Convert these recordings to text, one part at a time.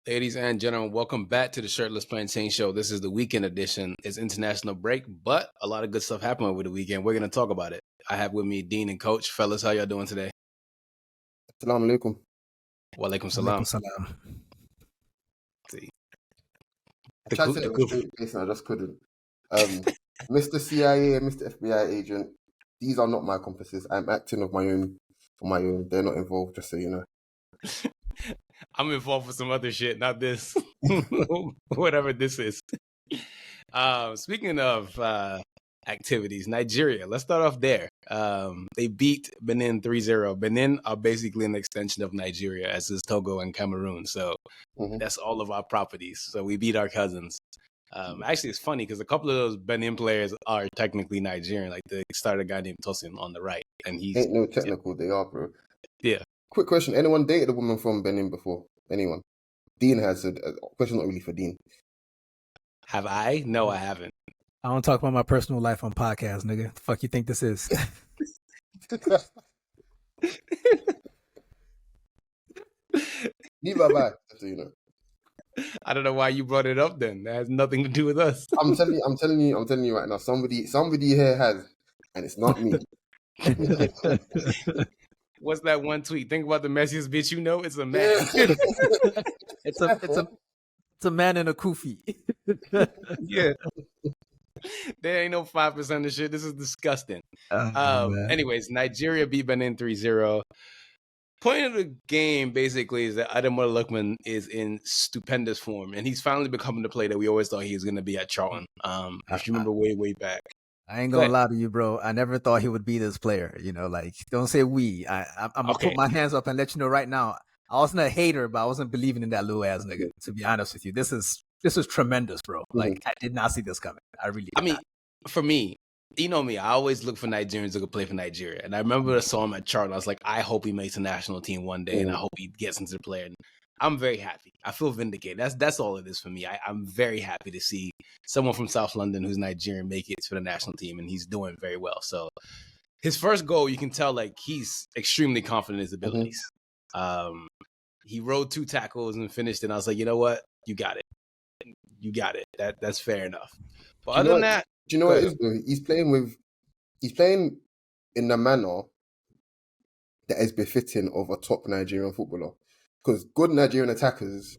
Ladies and gentlemen, welcome back to the Shirtless Plantain Show. This is the weekend edition. It's international break, but a lot of good stuff happened over the weekend. We're going to talk about it. I have with me Deen and Coach. Fellas, how y'all doing today? Assalamu alaikum. Wa alaikum salam. See. I tried to say it with a straight face and I just couldn't. Mr. CIA and Mr. FBI agent, these are not my accomplices. I'm acting on my own. They're not involved, just so you know. I'm involved with some other shit, not this. Whatever this is. Speaking of activities, Nigeria, let's start off there. They beat Benin 3-0. Benin are basically an extension of Nigeria, as is Togo and Cameroon. So that's all of our properties. So we beat our cousins. Actually, it's funny because a couple of those Benin players are technically Nigerian. Like the starter guy named Tosin on the right. And he's ain't no technical, they are, bro. Yeah. Quick question. Anyone dated a woman from Benin before? Anyone? Dean has a question, not really for Dean. Have I? No, I haven't. I don't talk about my personal life on podcasts, nigga. The fuck you think this is? Leave her back, so you know. I don't know why you brought it up then. That has nothing to do with us. I'm telling you right now, somebody here has, and it's not me. What's that one tweet? Think about the messiest bitch you know. It's a man. It's a man in a kufi. Yeah. There ain't no 5% of shit. This is disgusting. Anyways, Nigeria beat Benin 3-0. Point of the game basically is that Ademola Lookman is in stupendous form, and he's finally becoming the player that we always thought he was going to be at Charlton. If you remember way back. I ain't gonna lie to you, bro. I never thought he would be this player. You know, like, don't say we. I'm gonna put my hands up and let you know right now. I wasn't a hater, but I wasn't believing in that little ass nigga. To be honest with you, this is tremendous, bro. Like, I did not see this coming. For me, you know me, I always look for Nigerians who could play for Nigeria. And I remember I saw him at Charlton. I was like, I hope he makes a national team one day, and I hope he gets into the player. And I'm very happy. I feel vindicated. That's all it is for me. I'm very happy to see someone from South London who's Nigerian make it for the national team, and he's doing very well. So his first goal, you can tell like he's extremely confident in his abilities. He rode 2 tackles and finished it. And I was like, you know what? You got it. You got it. That's fair enough. But other than that, do you know what it is, though? He's playing in the manner that is befitting of a top Nigerian footballer. Because good Nigerian attackers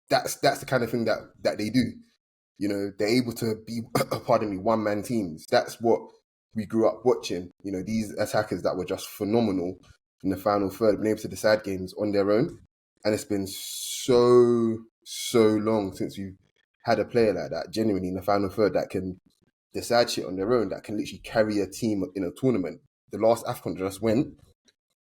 that's the kind of thing that they do. You know, they're able to be, one-man teams. That's what we grew up watching. You know, these attackers that were just phenomenal in the final third, been able to decide games on their own. And it's been so long since we've had a player like that, genuinely in the final third, that can decide shit on their own, that can literally carry a team in a tournament. The last AFCON just went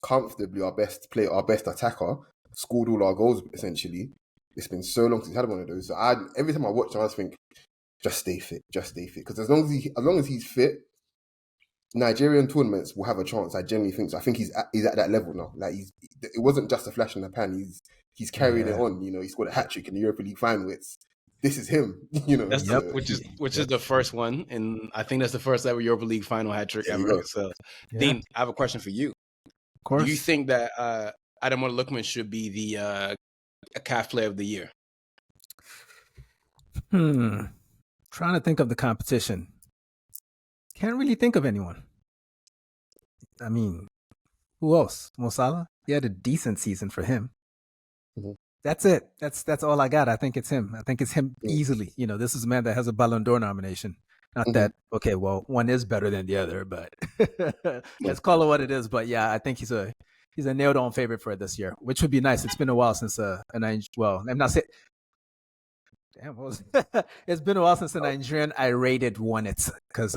comfortably our best player, our best attacker, scored all our goals, essentially. It's been so long since we had one of those. So every time I watch him, I just think, just stay fit. Because as long as he's fit, Nigerian tournaments will have a chance. I genuinely think so. I think he's at that level now. Like, it wasn't just a flash in the pan. He's carrying it on. You know, he scored a hat trick in the Europa League final. This is him. You know, which is the first one, and I think that's the first ever Europa League final hat trick ever. So, Dean, I have a question for you. Of course. Do you think that Ademola Lookman should be the CAF Player of the Year? Trying to think of the competition. Can't really think of anyone. I mean, who else? Mo Salah? He had a decent season for him. That's it. That's all I got. I think it's him. I think it's him easily. You know, this is a man that has a Ballon d'Or nomination. Not that, okay, well, one is better than the other, but let's call it what it is. But yeah, I think he's a nailed-on favorite for it this year, which would be nice. It's been a while since I'm not saying. Damn, it's been a while since the Nigerian I-rated won it, because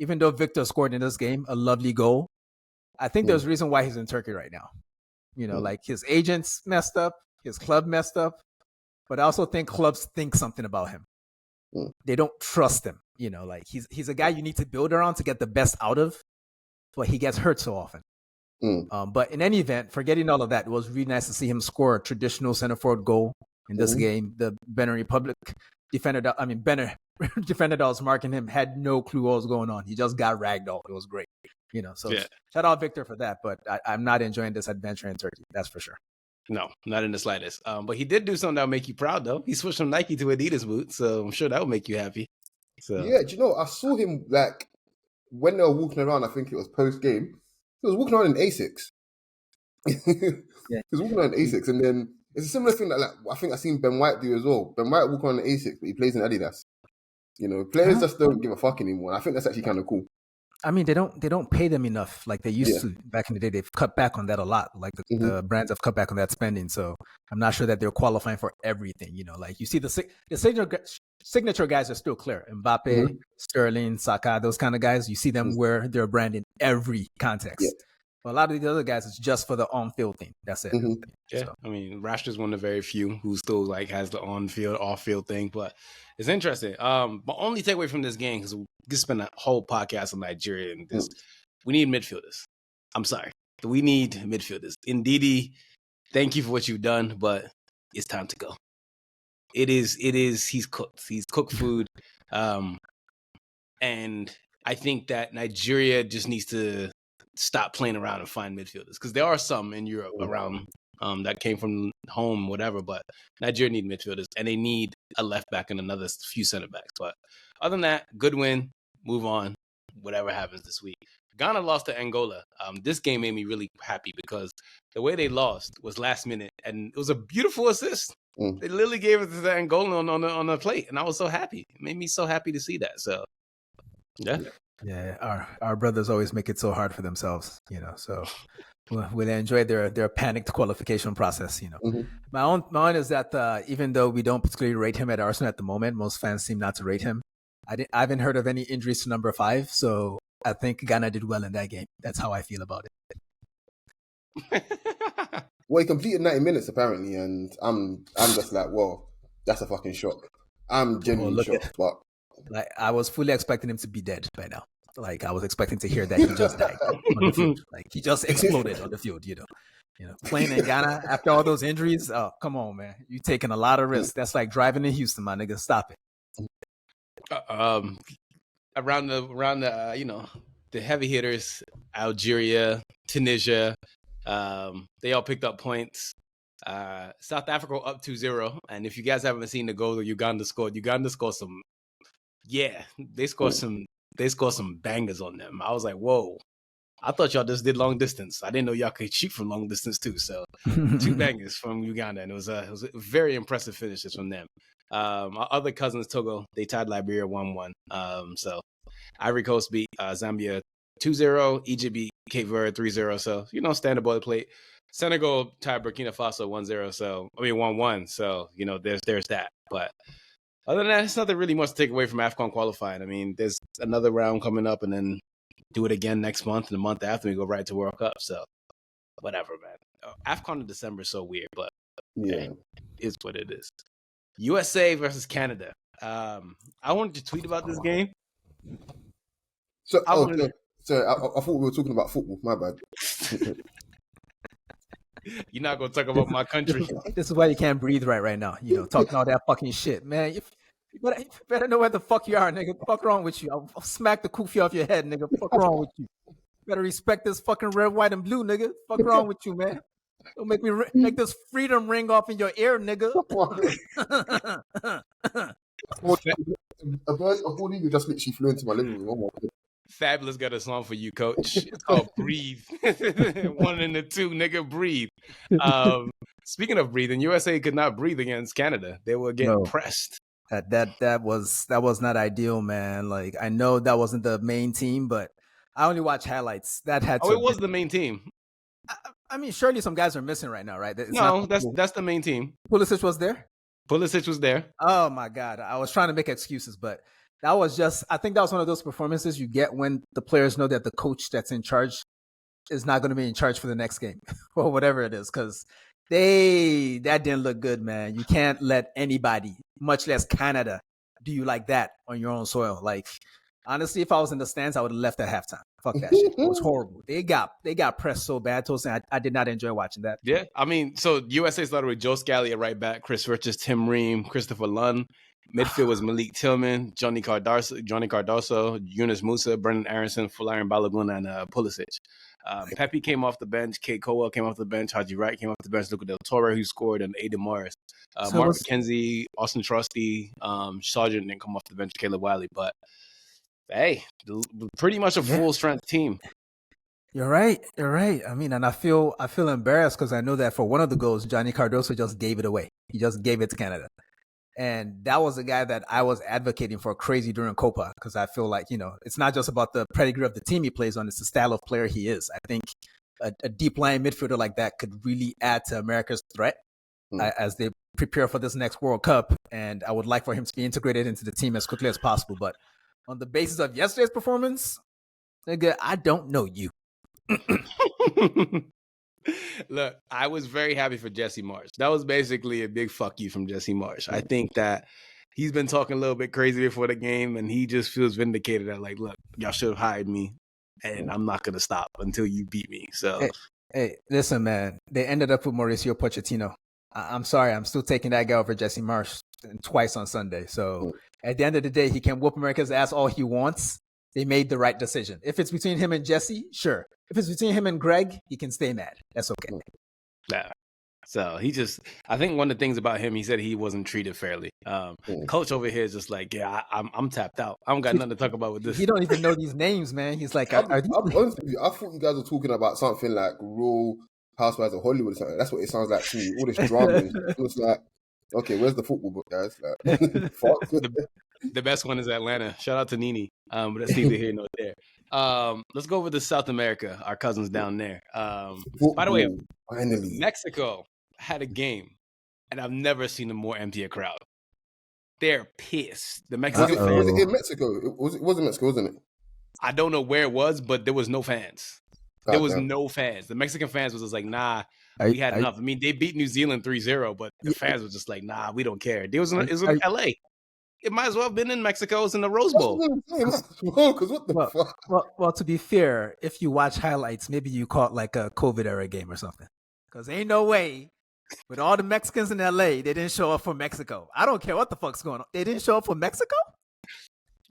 even though Victor scored in this game a lovely goal, I think there's a reason why he's in Turkey right now. You know, like his agents messed up, his club messed up, but I also think clubs think something about him. They don't trust him. You know, like he's a guy you need to build around to get the best out of, but he gets hurt so often. But in any event, forgetting all of that, it was really nice to see him score a traditional center forward goal in this game. The Benin Republic defender that was marking him had no clue what was going on. He just got ragdolled. It was great. You know, so shout out Victor for that. But I'm not enjoying this adventure in Turkey. That's for sure. No, not in the slightest. But he did do something that'll make you proud, though. He switched from Nike to Adidas boots, so I'm sure that will make you happy. So Yeah, do you know, I saw him like when they were walking around, I think it was post game. He was walking around in Asics. Yeah. He was walking around in Asics, and then it's a similar thing that like I think I seen Ben White do as well. Ben White walk around in Asics, but he plays in Adidas. You know, players just don't give a fuck anymore. And I think that's actually kind of cool. I mean, they don't pay them enough like they used to back in the day. They've cut back on that a lot. Like the brands have cut back on that spending. So I'm not sure that they're qualifying for everything. You know, like you see the signature guys are still clear. Mbappe, Sterling, Saka, those kind of guys. You see them wear their brand in every context. Yeah. But a lot of the other guys, it's just for the on-field thing. That's it. Yeah, so. I mean, Rashford's one of the very few who still like has the on-field, off-field thing. But it's interesting. My only takeaway from this game, because we could spend a whole podcast on Nigeria, and this, we need midfielders. I'm sorry, we need midfielders. Ndidi, thank you for what you've done, but it's time to go. It is. He's cooked. He's cooked food, and I think that Nigeria just needs to stop playing around and find midfielders, because there are some in Europe around that came from home, whatever. But Nigeria need midfielders, and they need a left back and another few center backs. But other than that, good win. Move on. Whatever happens this week. Ghana lost to Angola. This game made me really happy because the way they lost was last minute, and it was a beautiful assist. They literally gave it to the Angolan on the plate, and I was so happy. It made me so happy to see that. So, yeah. Yeah, our brothers always make it so hard for themselves, you know. So we'll enjoy their panicked qualification process, you know. My own is that even though we don't particularly rate him at Arsenal at the moment, most fans seem not to rate him. I haven't heard of any injuries to number 5, so I think Ghana did well in that game. That's how I feel about it. Well, he completed 90 minutes apparently, and I'm just like, well, that's a fucking shock. I'm genuinely shocked, but. Like I was fully expecting him to be dead by now. Like I was expecting to hear that he just died on the field. Like he just exploded on the field, you know. Playing in Ghana after all those injuries, oh come on, man. You're taking a lot of risks. That's like driving in Houston, my nigga. Stop it. Around the you know, the heavy hitters, Algeria, Tunisia, they all picked up points. South Africa up 2-0, and if you guys haven't seen the goal that Uganda scored some. Yeah, they scored some bangers on them. I was like, whoa. I thought y'all just did long distance. I didn't know y'all could shoot from long distance too. So 2 bangers from Uganda, and it was a very impressive finishes from them. Our other cousins, Togo, they tied Liberia 1-1. So Ivory Coast beat Zambia 2-0. Egypt beat Cape Verde 3-0. So, you know, standard boilerplate. Senegal tied Burkina Faso 1-1. So, you know, there's that. But other than that, it's nothing really much to take away from AFCON qualifying. I mean, there's another round coming up, and then do it again next month, and the month after we go right to World Cup. So, whatever, man. AFCON in December is so weird, but yeah, it's what it is. USA versus Canada. I wanted to tweet about this game. So, I thought we were talking about football. My bad. You're not gonna talk about my country. This is why you can't breathe right now. You know, talking all that fucking shit, man. You better know where the fuck you are, nigga. Fuck wrong with you? I'll smack the kufi off your head, nigga. Fuck wrong with you? Better respect this fucking red, white, and blue, nigga. Fuck wrong with you, man? Don't make me make this freedom ring off in your ear, nigga. A bird of all you just literally flew into my living room. Fabulous got a song for you, coach. It's called Breathe. 1 and 2, nigga, breathe. Speaking of breathing, USA could not breathe against Canada. They were getting pressed. That was not ideal, man. Like I know that wasn't the main team, but I only watch highlights. That had to it was the main team. I mean, surely some guys are missing right now, right? That's the main team. Pulisic was there? Pulisic was there. Oh my God. I was trying to make excuses, but that was I think that was one of those performances you get when the players know that the coach that's in charge is not going to be in charge for the next game or whatever it is. Cause that didn't look good, man. You can't let anybody, much less Canada, do you like that on your own soil. Like, honestly, if I was in the stands, I would have left at halftime. Fuck that shit. It was horrible. They got pressed so bad, Tosin. I did not enjoy watching that. Yeah, I mean, so USA started with Joe Scally at right back, Chris Richards, Tim Ream, Christopher Lunn. Midfield was Malik Tillman, Johnny Cardoso, Yunus Musa, Brendan Aronson, Folarin Balogun, and Pulisic. Pepe came off the bench. Kate Cowell came off the bench. Haji Wright came off the bench. Luca Del Torre, who scored, and Aiden Morris. Mark McKenzie, Austin Trusty, Sargent didn't come off the bench. Caleb Wiley, but hey, pretty much a full strength team. You're right. You're right. I mean, and I feel embarrassed because I know that for one of the goals, Johnny Cardoso just gave it away. He just gave it to Canada. And that was a guy that I was advocating for crazy during Copa because I feel like, it's not just about the pedigree of the team he plays on, it's the style of player he is. I think a deep line midfielder like that could really add to America's threat as they prepare for this next World Cup. And I would like for him to be integrated into the team as quickly as possible. But on the basis of yesterday's performance, nigga, I don't know you. Look, I was very happy for Jesse Marsh. That was basically a big fuck you from Jesse Marsh. I think that he's been talking a little bit crazy before the game, and he just feels vindicated that, like, look, y'all should have hired me, and I'm not going to stop until you beat me. So, hey, listen, man, they ended up with Mauricio Pochettino. I'm sorry, I'm still taking that guy over Jesse Marsh twice on Sunday. So at the end of the day, he can whoop America's ass all he wants. They made the right decision. If it's between him and Jesse, sure. If it's between him and Greg, he can stay mad. That's okay. Yeah. So I think one of the things about him, he said he wasn't treated fairly. Coach over here is just like, yeah, I'm tapped out. I don't got nothing to talk about with this. He don't even know these names, man. He's like, I'm honest with you, I thought you guys were talking about something like Raw Housewives of Hollywood or something. That's what it sounds like to me. All this drama. It was like, okay, where's the football book, guys? Like, fuck. The best one is Atlanta. Shout out to Nene. But that's neither here nor there. Let's go over to South America, our cousins down there. By the way, finally, Mexico had a game, and I've never seen a more emptier crowd. They're pissed. The Mexican fans. Was it in Mexico? It was in Mexico, wasn't it? I don't know where it was, but there was no fans. There was no fans. The Mexican fans was just like, nah, we had enough. I mean, they beat New Zealand 3-0, but the fans were just like, nah, we don't care. It was in LA. It might as well have been in Mexico. It's in the Rose Bowl. What the fuck? Well, to be fair, if you watch highlights, maybe you caught like a COVID era game or something. Because ain't no way with all the Mexicans in LA, they didn't show up for Mexico. I don't care what the fuck's going on. They didn't show up for Mexico?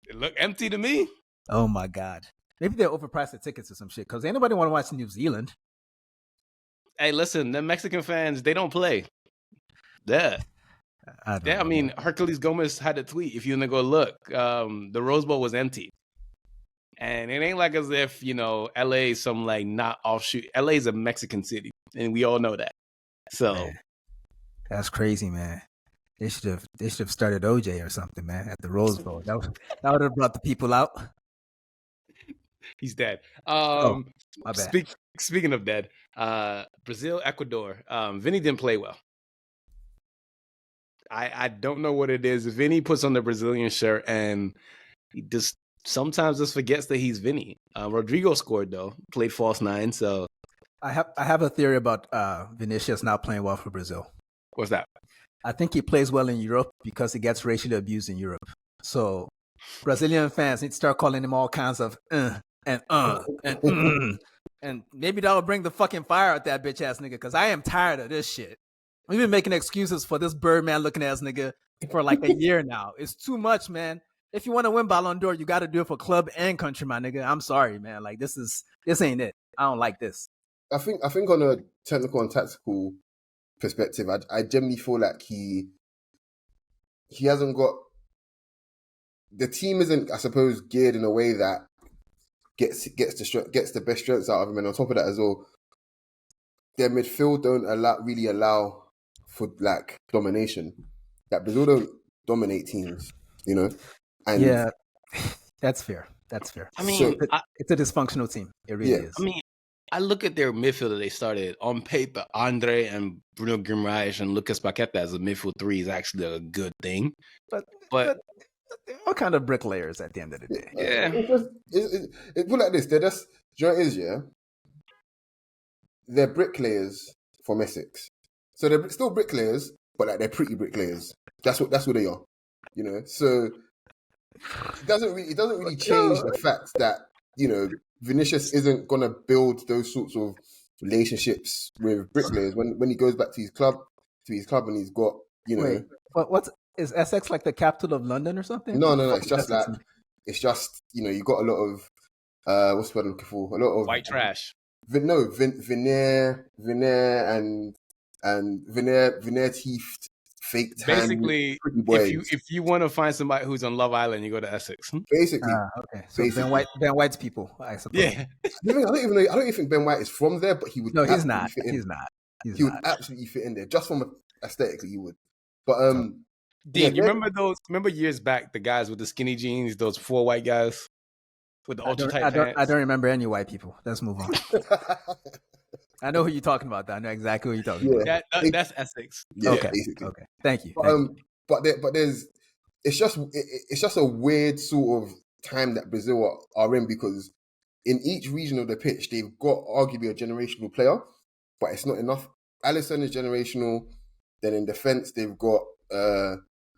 It looked empty to me. Oh my God. Maybe they overpriced the tickets or some shit because ain't nobody want to watch New Zealand. Hey, listen, the Mexican fans, they don't play. Yeah. I mean, Hercules Gomez had a tweet. If you want to go look, the Rose Bowl was empty. And it ain't like as if, LA is some like not offshoot. LA is a Mexican city, and we all know that. So man, that's crazy, man. They should have started OJ or something, man, at the Rose Bowl. That would have brought the people out. He's dead. My bad. Speaking of dead, Brazil, Ecuador. Vinny didn't play well. I don't know what it is. Vinny puts on the Brazilian shirt and he just sometimes just forgets that he's Vinny. Rodrigo scored though, played false nine. So I have a theory about Vinicius not playing well for Brazil. What's that? I think he plays well in Europe because he gets racially abused in Europe. So Brazilian fans need to start calling him all kinds of and maybe that'll bring the fucking fire out that bitch ass nigga because I am tired of this shit. We've been making excuses for this Birdman looking ass nigga for like a year now. It's too much, man. If you want to win Ballon d'Or, you got to do it for club and country, my nigga. I'm sorry, man. Like this ain't it. I don't like this. I think on a technical and tactical perspective, I generally feel like he hasn't got the team isn't, I suppose, geared in a way that gets the best strengths out of him. And on top of that as well, their midfield don't really allow for like domination. Like Brazil don't dominate teams, And yeah, that's fair. I mean, it's a dysfunctional team. It really is. I mean, I look at their midfield that they started on paper. Andre and Bruno Guimaraes and Lucas Paqueta as a midfield three is actually a good thing. But they're all kind of bricklayers at the end of the day. Yeah. It's put like this. They're just, do you know what it is, yeah? They're bricklayers from Essex. So they're still bricklayers, but like they're pretty bricklayers. That's what they are. So it doesn't really change the fact that, Vinicius isn't gonna build those sorts of relationships with bricklayers when he goes back to his club and he's got, Wait, what is Essex like the capital of London or something? No. It's just you got a lot of what's the word I'm looking for? A lot of white trash. Veneer, and veneer teeth, fake tan, Basically, pretty boys. if you want to find somebody who's on Love Island, you go to Essex. Basically, Okay. So Ben White's people, I suppose. Yeah. I don't even think Ben White is from there, but he would. No, he's not. Fit in. He's not. He would absolutely fit in there, just from aesthetically, he would. But Dean, you remember those? Remember years back, the guys with the skinny jeans, those 4 white guys with the ultra tight pants. I don't remember any white people. Let's move on. I know who you're talking about. I know exactly who you're talking about. That's Essex. Yeah, okay. Basically. Okay. Thank you. But there's it's just a weird sort of time that Brazil are in, because in each region of the pitch they've got arguably a generational player, but it's not enough. Alisson is generational. Then in defense they've got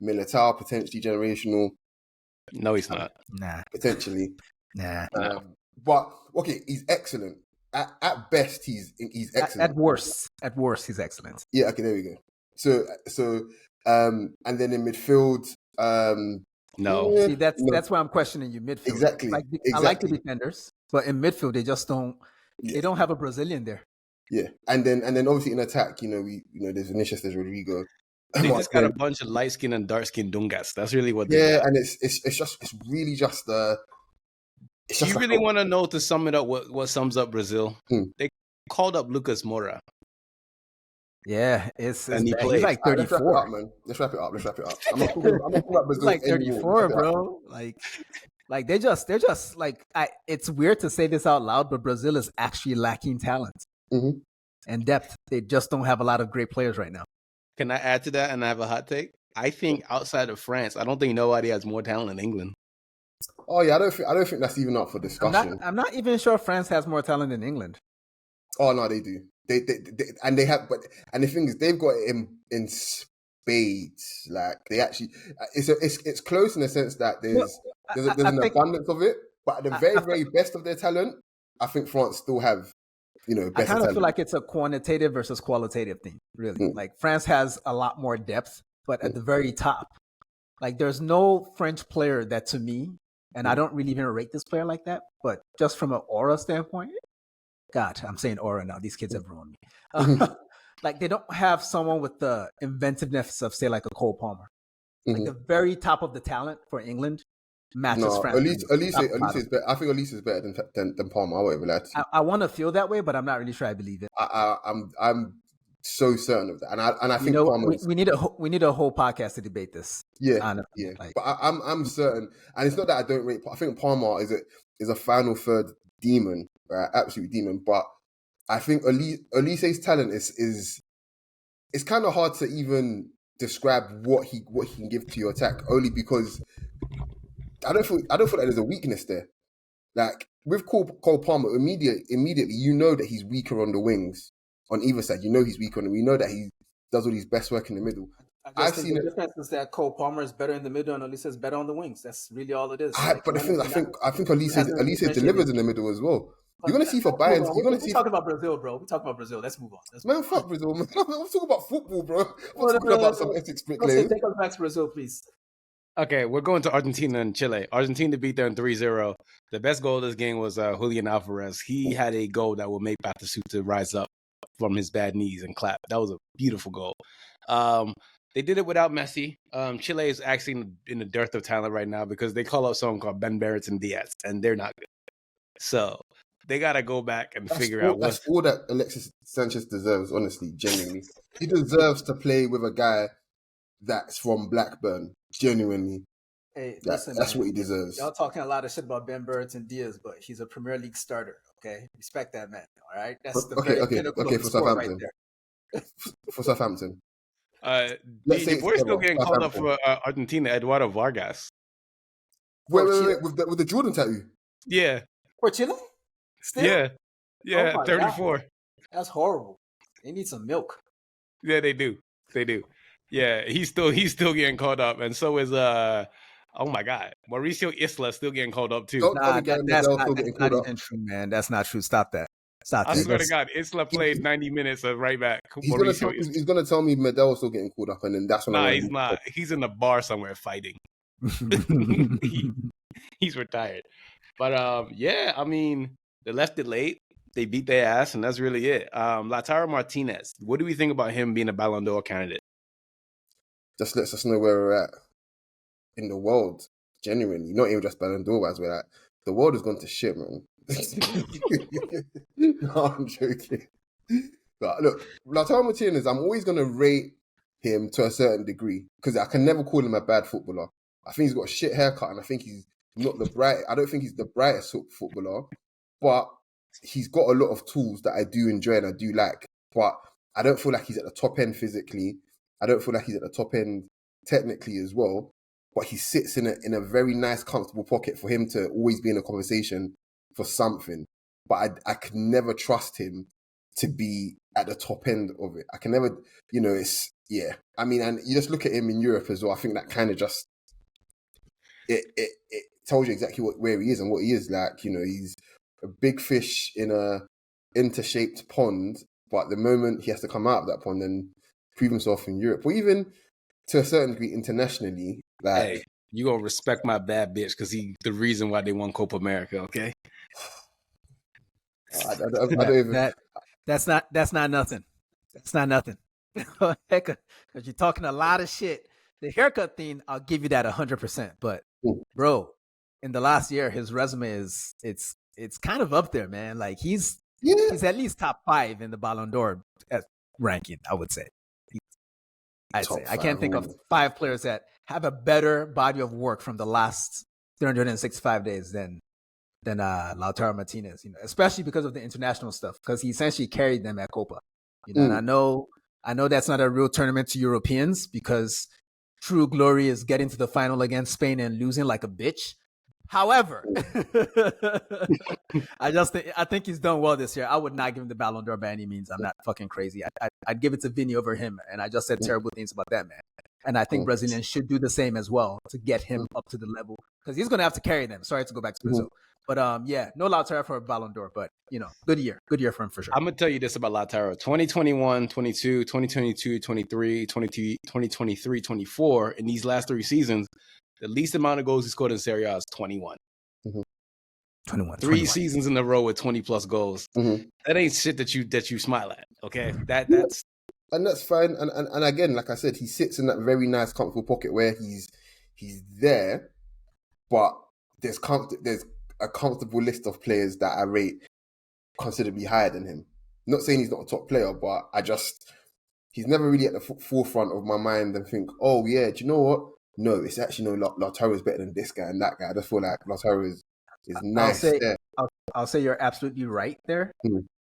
Militao, potentially generational. No, he's not. Nah. Potentially. Nah. But okay, he's excellent. At best, he's excellent. At worst, he's excellent. Yeah. Okay. There we go. So and then in midfield, no. See, that's why I'm questioning you. Midfield. Exactly. I like the defenders, but in midfield they just don't. Yeah. They don't have a Brazilian there. Yeah, and then obviously in attack, there's Vinicius, there's Rodrigo. They just got a bunch of light skin and dark skin dungas. That's really what. Yeah, and it's really just Do you really want to know, to sum it up, what sums up Brazil? They called up Lucas Moura. Yeah, it's and he's like 34. Let's wrap it up. I'm not talking about Brazil. Like 34, bro. Like they're just like it's weird to say this out loud, but Brazil is actually lacking talent and depth. They just don't have a lot of great players right now. Can I add to that? And I have a hot take. I think outside of France, I don't think nobody has more talent than England. Oh yeah, I don't think that's even up for discussion. I'm not even sure France has more talent than England. Oh no, they do. They and they have, and the thing is, they've got it in spades. Like they actually, it's close in the sense that there's an abundance of it. But at the very best of their talent, I think France still have, better I kind of talent. feel like it's a quantitative versus qualitative thing. Really, like France has a lot more depth, but at the very top, like there's no French player that to me. And I don't really even rate this player like that, but just from an aura standpoint, God, I'm saying aura now. These kids have ruined me. Like they don't have someone with the inventiveness of, say, like a Cole Palmer. Like the very top of the talent for England matches France. Elise is better. I think Elise is better than Palmer. I won't even lie to you. I want to feel that way, but I'm not really sure I believe it. I'm so certain of that, and I think we need a whole podcast to debate this. Yeah, honestly. yeah. But I'm certain, and it's not that I don't rate. I think Palmer is a final third demon, right? Absolute demon. But I think Elise's talent is it's kind of hard to even describe what he can give to your attack, only because I don't feel like there's a weakness there. Like with Cole Palmer, immediately you know that he's weaker on the wings. On either side, you know he's weak on it. We know that he does all his best work in the middle. I've seen the difference is that Cole Palmer is better in the middle and Elise is better on the wings. That's really all it is. But the thing, I think Elise delivers in the middle as well. You're gonna see for Bayern. We're talking about Brazil, bro. We're talking about Brazil. Let's move on. Man, fuck Brazil, man. I'm talking about football, bro. I'm talking about some Essex bricklayers. Take us back to Brazil, please. Okay, we're going to Argentina and Chile. Argentina beat them 3-0. The best goal of this game was Julian Alvarez. He had a goal that will make Batistuta rise up from his bad knees and clap. That was a beautiful goal. They did it without Messi. Chile is actually in the dearth of talent right now because they call up someone called Ben Barrett and Diaz, and they're not good. So they got to go back and figure out that's all that Alexis Sanchez deserves, honestly, genuinely. He deserves to play with a guy that's from Blackburn, genuinely. Hey, listen, that's what he deserves. Y'all talking a lot of shit about Ben Barrett and Diaz, but he's a Premier League starter. Okay, respect that man. All right, that's the okay for Southampton. Right there. For Southampton. The boy's still getting called up for Argentina. Eduardo Vargas. Wait, with the Jordan tattoo. Yeah. For Chile. Still? Yeah. 34. God. That's horrible. They need some milk. Yeah, they do. Yeah, he's still getting called up, and so is oh my God, Mauricio Isla still getting called up too. That's not even true, man. That's not true. Stop that. I swear to God, Isla played 90 minutes of right back. He's going to tell me Medel's still getting called up, and then that's when he's not. He's in the bar somewhere fighting. He's retired. But yeah, I mean, they left it late. They beat their ass, and that's really it. Lautaro Martinez, what do we think about him being a Ballon d'Or candidate? Just lets us know where we're at in the world, genuinely. Not even just Ballon d'Or, as we're at. The world has gone to shit, man. No, I'm joking. But look, Lautaro Martinez, I'm always going to rate him to a certain degree because I can never call him a bad footballer. I think he's got a shit haircut, and I think he's not the bright. I don't think he's the brightest footballer, but he's got a lot of tools that I do enjoy and I do like. But I don't feel like he's at the top end physically. I don't feel like he's at the top end technically as well. But he sits in a very nice, comfortable pocket for him to always be in a conversation for something. But I could never trust him to be at the top end of it. I can never, it's, yeah. I mean, and you just look at him in Europe as well. I think that kind of just, it tells you exactly where he is and what he is like. He's a big fish in a inter-shaped pond, but the moment he has to come out of that pond and prove himself in Europe, or even to a certain degree internationally, like, hey, you gonna respect my bad bitch because he's the reason why they won Copa America, okay? I don't even. That's not nothing. That's not nothing. Because you're talking a lot of shit. The haircut thing, I'll give you that 100%. But bro, in the last year, his resume it's kind of up there, man. Like he's at least top 5 in the Ballon d'Or ranking, I would say. I can't think of 5 players that have a better body of work from the last 365 days than Lautaro Martinez, especially because of the international stuff, because he essentially carried them at Copa. And I know that's not a real tournament to Europeans because true glory is getting to the final against Spain and losing like a bitch. However, I think he's done well this year. I would not give him the Ballon d'Or by any means. I'm not fucking crazy. I'd give it to Vinny over him, and I just said terrible things about that man. And I think Brazilians should do the same as well to get him up to the level because he's going to have to carry them. Sorry to go back to Brazil. But no Lautaro for a Ballon d'Or, but good year for him for sure. I'm gonna tell you this about Lautaro: 2021, 22, 2022, 23, 2023, 24. In these last 3 seasons, the least amount of goals he scored in Serie A is 21. 21. 3 seasons in a row with 20 plus goals. That ain't shit that you smile at. Okay, that's and that's fine. And again, like I said, he sits in that very nice, comfortable pocket where he's there, but there's a comfortable list of players that I rate considerably higher than him. Not saying he's not a top player, but he's never really at the forefront of my mind and think, oh yeah, do you know what? No, it's actually Lautaro is better than this guy and that guy. I just feel like Lautaro is nice there. I'll say you're absolutely right there.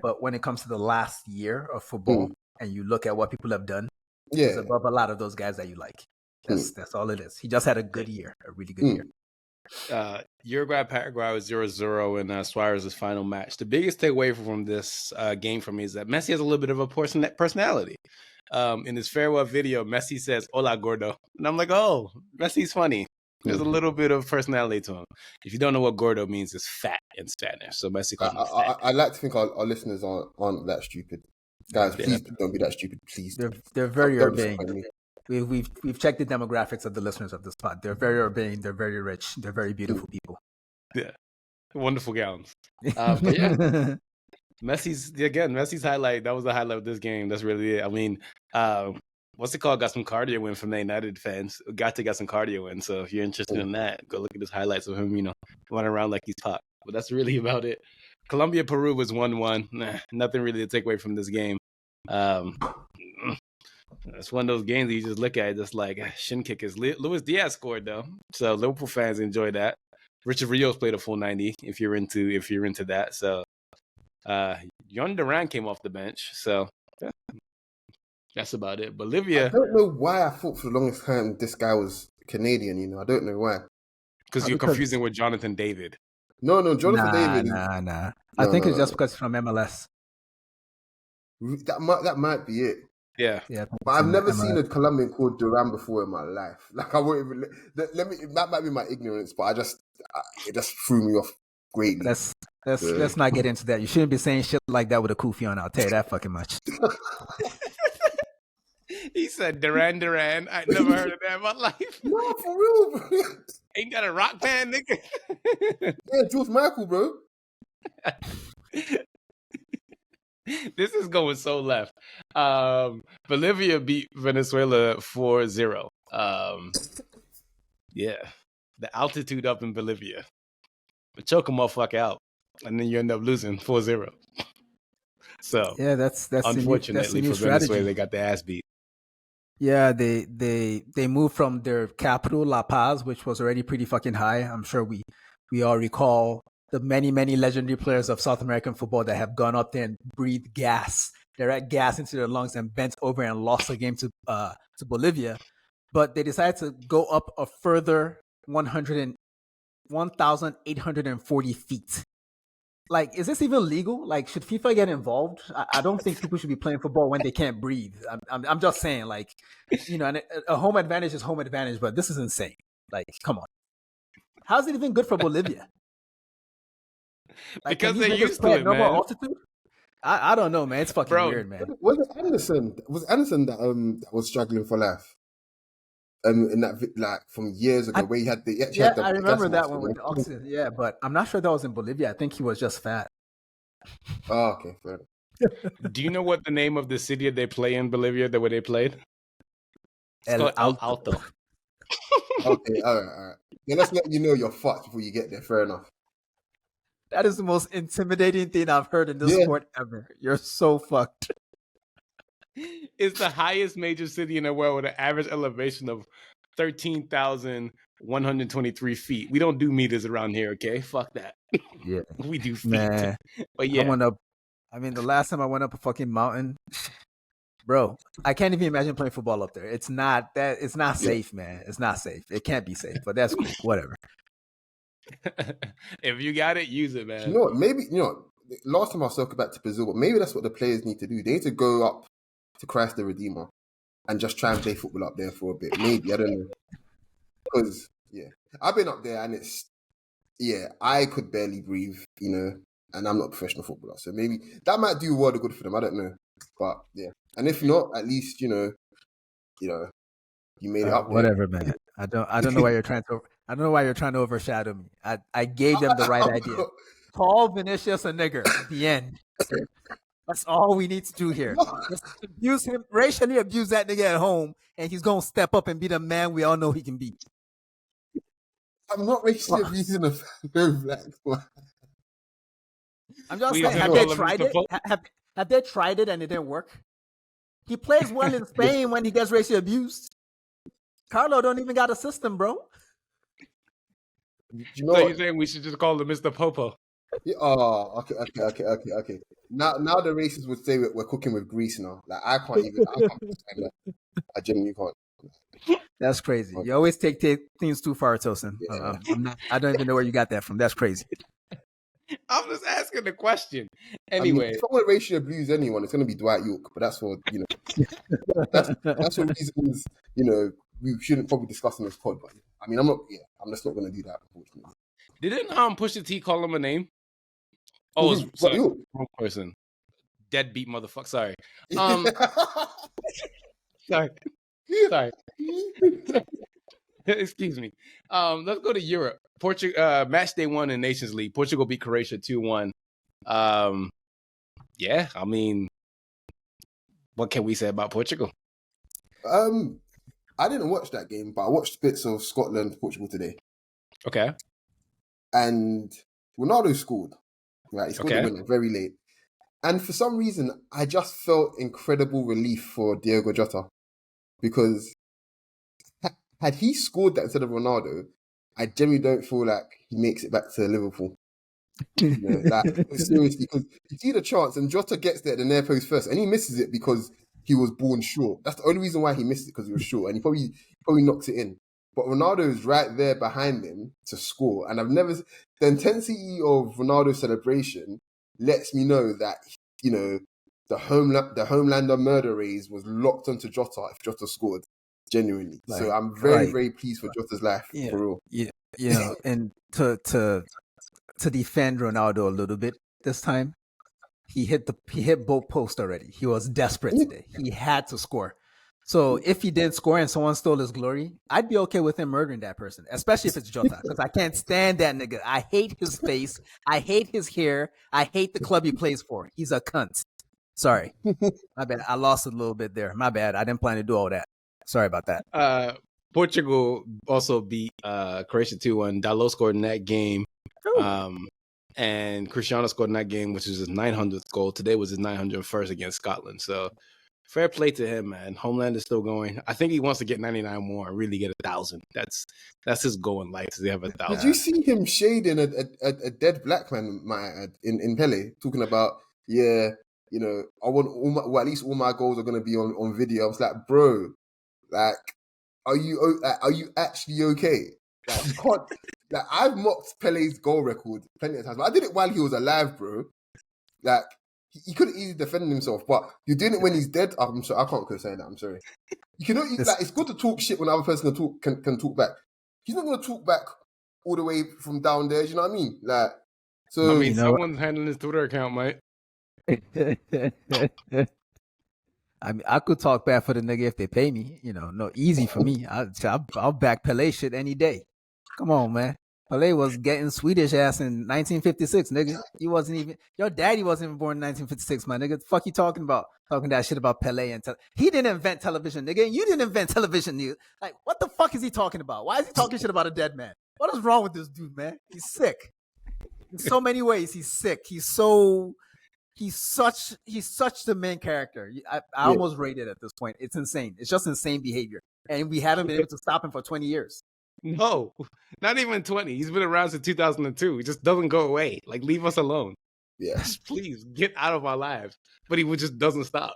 But when it comes to the last year of football and you look at what people have done, he's above a lot of those guys that you like. That's all it is. He just had a good year, a really good year. Uruguay-Paraguay was 0-0 in Suarez's final match. The biggest takeaway from this game for me is that Messi has a little bit of a personality. In his farewell video, Messi says, "Hola, gordo." And I'm like, oh, Messi's funny. There's a little bit of personality to him. If you don't know what gordo means, it's fat in Spanish. So Messi calls him fat. I like to think our listeners aren't that stupid. Guys, please don't be that stupid, please. They're very urbane. We've checked the demographics of the listeners of this pod. They're very urbane. They're very rich. They're very beautiful people. Yeah, wonderful gowns. But yeah, Messi's highlight. That was the highlight of this game. That's really it. I mean, what's it called? Got some cardio in from the United fans. Got some cardio in. So if you're interested in that, go look at his highlights of him. Running around like he's Pac. But that's really about it. Colombia Peru was 1-1. Nothing really to take away from this game. It's one of those games that you just look at it, just like shin kickers. Luis Diaz scored though, so Liverpool fans enjoy that. Richard Rios played a full 90. If you're into that, so Yon Duran came off the bench, so that's about it. Bolivia. I don't know why I thought for the longest time this guy was Canadian. I don't know why. Because you're confusing with Jonathan David. No, Jonathan David. Nah. I think it's just because he's from MLS. That might be it. Yeah. But I've never seen a Colombian called Duran before in my life. Like I won't even let me. That might be my ignorance, but it just threw me off greatly. Let's not get into that. You shouldn't be saying shit like that with a kufi on. I'll tell you that fucking much. He said Duran. I never heard of that in my life. No, for real, bro. Ain't that a rock band, nigga? Yeah, George Michael, bro. This is going so left. Bolivia beat Venezuela 4-0. Yeah. The altitude up in Bolivia. But choke a motherfucker out. And then you end up losing 4-0. So Yeah, that's unfortunately the new for Venezuela, strategy. they got their ass beat. Yeah, they moved from their capital, La Paz, which was already pretty fucking high. I'm sure we all recall the many legendary players of South American football that have gone up there and breathed gas, direct gas into their lungs, and bent over and lost a game to Bolivia. But they decided to go up a further 1,840 feet. Like, is this even legal? Like, should FIFA get involved? I don't think people should be playing football when they can't breathe. I'm just saying, like, you know, and a home advantage is home advantage, but this is insane. Like, come on. How's it even good for Bolivia? Like, because they're used to it, man. Altitude? I don't know, man. It's fucking weird, man. Was it Anderson? Was Anderson that was struggling for life? In that like from years ago, where he had the I remember that one with the oxygen. Yeah, but I'm not sure that was in Bolivia. I think he was just fat. Oh, okay, fair. Do you know what the name of the city that they play in Bolivia, where they played? El Alto. Okay, all right. Yeah, let's let you know you're fucked before you get there. Fair enough. That is the most intimidating thing I've heard in this sport ever. You're so fucked. It's the highest major city in the world with an average elevation of 13,123 feet. We don't do meters around here, okay? Fuck that. Yeah. We do feet. Man. But yeah. The last time I went up a fucking mountain, bro, I can't even imagine playing football up there. It's not safe, man. It's not safe. It can't be safe, but that's cool. Whatever. If you got it, use it, man. You know what? Maybe, last time I circled back to Brazil, but maybe that's what the players need to do. They need to go up to Christ the Redeemer and just try and play football up there for a bit. Maybe, I don't know. Because, I've been up there and I could barely breathe, and I'm not a professional footballer. So maybe that might do a world of good for them. I don't know. But, yeah. And if not, at least, you made it up there. Whatever, man. I don't know why you're trying to... I don't know why you're trying to overshadow me. I gave them the right idea. Call Vinicius a nigger at the end. That's all we need to do here. Just abuse him, racially abuse that nigga at home, and he's going to step up and be the man we all know he can be. I'm not racially abusing a very black boy. I'm just saying, have they tried it? Have they tried it and it didn't work? He plays well in Spain when he gets racially abused. Carlo don't even got a system, bro. So you're saying we should just call him Mr. Popo? Yeah, oh, okay. Now the racists would say we're cooking with grease now. Like I can't understand that. I genuinely can't. That's crazy. You always take things too far, Tosin. Yeah. I don't even know where you got that from. That's crazy. I'm just asking the question. Anyway, if I want to racially abuse anyone, it's going to be Dwight York. But that's for that's for reasons we shouldn't probably discuss in this pod. But I mean, I'm just not going to do that. Unfortunately. Didn't Pusha T call him a name? Oh, sorry, wrong person. Deadbeat motherfucker. Sorry. Sorry. Excuse me. Let's go to Europe. Match day 1 in Nations League. Portugal beat Croatia 2-1. Yeah, I mean, what can we say about Portugal? I didn't watch that game, but I watched bits of Scotland, Portugal today. Okay. And Ronaldo scored. Right, he scored the winner very late. And for some reason, I just felt incredible relief for Diogo Jota. Because had he scored that instead of Ronaldo, I genuinely don't feel like he makes it back to Liverpool. Seriously, because you see the chance and Jota gets there at the near post first and he misses it because he was born short. That's the only reason why he missed it, because he was short, and he probably knocks it in. But Ronaldo is right there behind him to score, and the intensity of Ronaldo's celebration lets me know that the Homelander murder rays was locked onto Jota if Jota scored genuinely. So I'm very very pleased for Jota's life for real. Yeah, and to defend Ronaldo a little bit this time. He hit both posts already. He was desperate today. He had to score. So if he did score and someone stole his glory, I'd be okay with him murdering that person, especially if it's Jota, because I can't stand that nigga. I hate his face. I hate his hair. I hate the club he plays for. He's a cunt. Sorry. My bad. I lost a little bit there. My bad. I didn't plan to do all that. Sorry about that. Portugal also beat Croatia 2-1. Dalot scored in that game. And Cristiano scored in that game, which is his 900th goal. Today was his 901st against Scotland. So fair play to him, man. Homeland is still going. I think he wants to get 99 more and really get 1,000. That's his goal in life, to have 1,000. Did you see him shading a dead black man, might I add, in Pele, talking about, I want at least all my goals are going to be on video. I was like, bro, like, are you actually okay? Like, you can't. Like, I've mocked Pele's goal record plenty of times, but I did it while he was alive, bro. Like, he could have easily defended himself, but you're doing it when he's dead. I'm sorry, I can't say that. I'm sorry. You can like, it's good to talk shit when the other person can talk back. He's not going to talk back all the way from down there. Do you know what I mean? Like, so I mean, someone's handling his Twitter account, mate. I mean, I could talk bad for the nigga if they pay me. No, easy for me. I'll back Pele shit any day. Come on, man. Pele was getting Swedish ass in 1956, nigga. He wasn't even, your daddy wasn't even born in 1956, my nigga. The fuck you talking about? Talking that shit about Pele and he didn't invent television, nigga. And you didn't invent television, nigga. Like, what the fuck is he talking about? Why is he talking shit about a dead man? What is wrong with this dude, man? He's sick. In so many ways, he's sick. He's such the main character. I almost rate it at this point. It's insane. It's just insane behavior. And we haven't been able to stop him for 20 years. No, not even 20. He's been around since 2002. He just doesn't go away. Like, leave us alone. Yeah. Please, get out of our lives. But he just doesn't stop.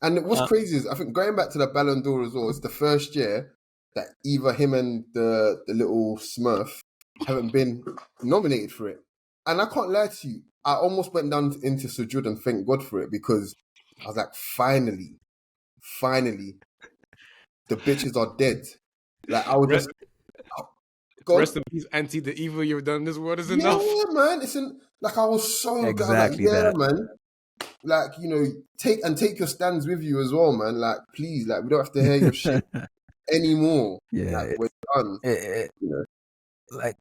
And what's crazy is, I think, going back to the Ballon d'Or as well, it's the first year that either him and the little Smurf haven't been nominated for it. And I can't lie to you, I almost went down into sujood and thank God for it, because I was like, finally, the bitches are dead. Like, I was just... Rest in peace, Auntie. The evil you've done in this world is enough. Yeah, man. Like, I was so exactly that, man. Like, take your stands with you as well, man. Like, please, like, we don't have to hear your shit anymore. Yeah, like, we're done. Like,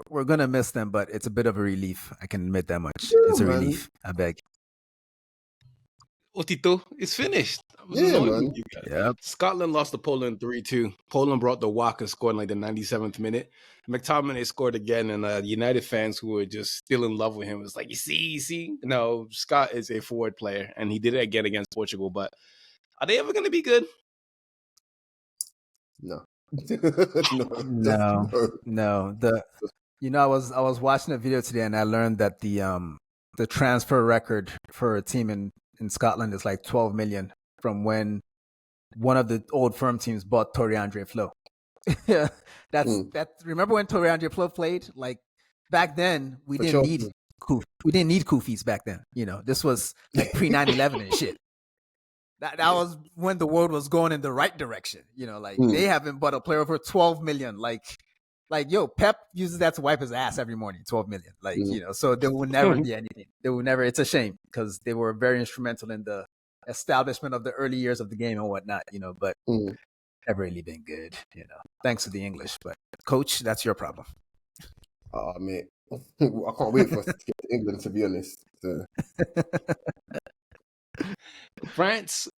we're gonna miss them, but it's a bit of a relief. I can admit that much. Yeah, it's a man. relief. I beg. Otito, it's finished. Yeah, man. Yep. Scotland lost to Poland 3-2. Poland brought the Waka, scored in like the 97th minute. McTominay scored again, and United fans who were just still in love with him was like, you see? No, Scott is a forward player, and he did it again against Portugal. But are they ever going to be good? No. No. I was watching a video today, and I learned that the transfer record for a team in Scotland is like 12 million from when one of the old firm teams bought Andre Flo. Yeah, remember when Andre Flo played? Like, back then we didn't need Kufis back then. This was like pre 9/11 and shit. That was when the world was going in the right direction. They haven't bought a player for 12 million. Like, yo, Pep uses that to wipe his ass every morning. 12 million. Like, so there will never be anything. There will never. It's a shame, because they were very instrumental in the establishment of the early years of the game and whatnot. But never really been good. Thanks to the English, but coach, that's your problem. Oh, mate, I can't wait for us to get to England, to be honest. So. France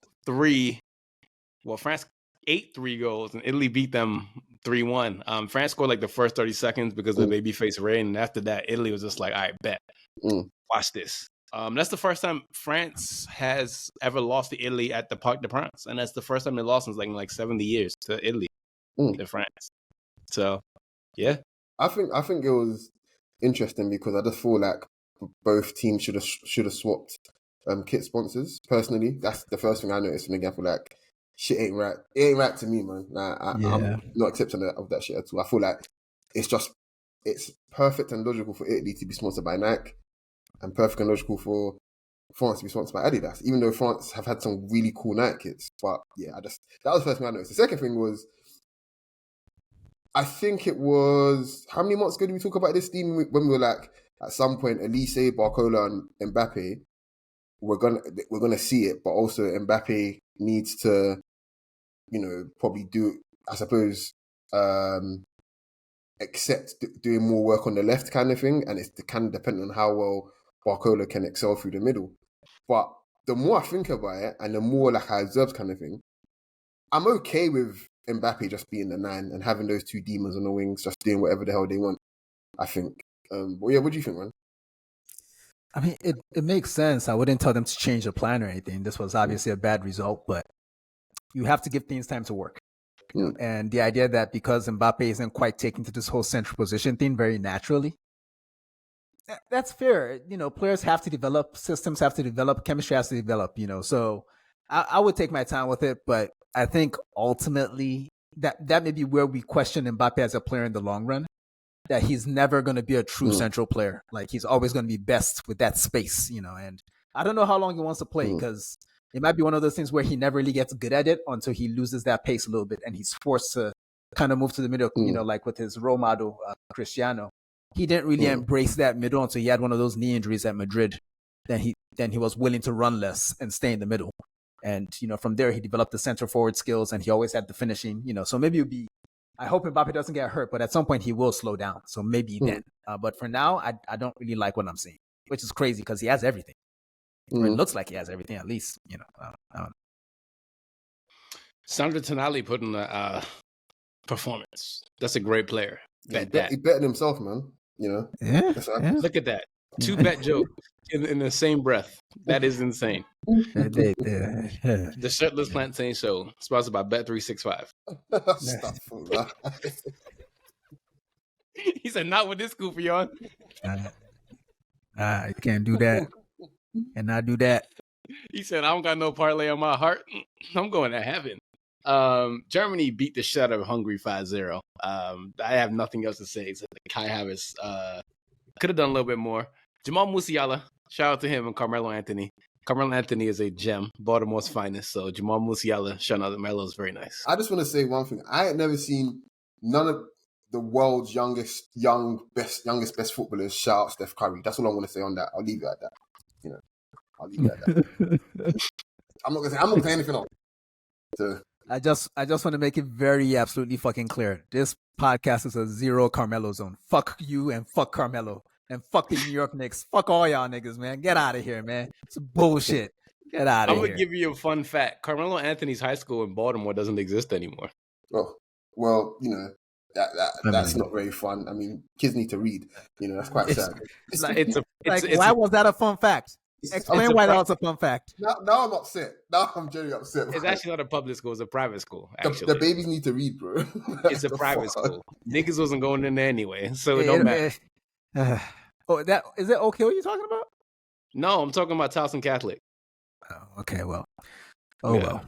ate 3 goals, and Italy beat them 3-1. France scored like the first 30 seconds because of the babyface rain, and after that, Italy was just like, all right, bet. Watch this. That's the first time France has ever lost to Italy at the Parc des Princes, and that's the first time they lost in like 70 years to Italy, to France. So, yeah. I think it was interesting because I just feel like both teams should have swapped kit sponsors. Personally, that's the first thing I noticed from the game. I feel like shit ain't right. It ain't right to me, man. I'm not accepting of that shit at all. I feel like it's perfect and logical for Italy to be sponsored by Nike, and perfect and logical for France to be sponsored by Adidas, even though France have had some really cool Nike kits. But yeah, that was the first thing I noticed. The second thing was, I think it was, how many months ago did we talk about this team when we were like, at some point, Elise, Barcola, and Mbappe, we're gonna see it, but also Mbappe needs to, probably do, I suppose, accept doing more work on the left kind of thing, and it's kind of dependent on how well Barcola can excel through the middle. But the more I think about it and the more like I observe kind of thing, I'm okay with Mbappe just being the 9 and having those 2 demons on the wings, just doing whatever the hell they want, I think. But yeah, what do you think, man? I mean, it makes sense. I wouldn't tell them to change the plan or anything. This was obviously a bad result, but you have to give things time to work. And the idea that because Mbappe isn't quite taking to this whole central position thing very naturally, that's fair. Players have to develop, systems have to develop, chemistry has to develop, So I would take my time with it, but I think ultimately that may be where we question Mbappe as a player in the long run, that he's never going to be a true central player. Like, he's always going to be best with that space, and I don't know how long he wants to play, because it might be one of those things where he never really gets good at it until he loses that pace a little bit and he's forced to kind of move to the middle, like with his role model, Cristiano. He didn't really embrace that middle until he had one of those knee injuries at Madrid. Then he was willing to run less and stay in the middle. And, from there, he developed the center forward skills and he always had the finishing, so maybe it would be, I hope Mbappe doesn't get hurt, but at some point he will slow down. So maybe then. But for now, I don't really like what I'm seeing, which is crazy because he has everything. Or it looks like he has everything, at least, Sandro Tonali put in a performance. That's a great player. He betted himself, man. Yeah. Look at that. 2 bet jokes in the same breath. That is insane. The Shirtless Plantain Show, sponsored by Bet365. He said, not with this scoop, y'all. I can't do that. And I do that. He said, I don't got no parlay on my heart. I'm going to heaven. Germany beat the shit out of Hungary 5-0. I have nothing else to say. So Kai Havertz could have done a little bit more. Jamal Musiala, shout out to him, and Carmelo Anthony. Carmelo Anthony is a gem, Baltimore's finest. So Jamal Musiala, shout out to Melo, is very nice. I just want to say one thing. I had never seen none of the world's youngest best footballers shout out Steph Curry. That's all I want to say on that. I'll leave it at that. I'll leave it at that. I'm not gonna say anything else. So. I just want to make it very absolutely fucking clear. This podcast is a 0 Carmelo zone. Fuck you and fuck Carmelo. And fuck the New York Knicks. Fuck all y'all niggas, man. Get out of here, man. It's bullshit. Get out of here. I'm going to give you a fun fact. Carmelo Anthony's high school in Baltimore doesn't exist anymore. Oh, well, that's not very fun. I mean, kids need to read. That's quite sad. Why was that a fun fact? Explain why that was a fun fact. Now I'm upset. Now I'm genuinely upset. It's actually not a public school. It's a private school, actually. The babies need to read, bro. It's a private school. Niggas wasn't going in there anyway, so it don't matter. Is it okay what you're talking about? No, I'm talking about Tosin Catholic. Oh, okay, well. A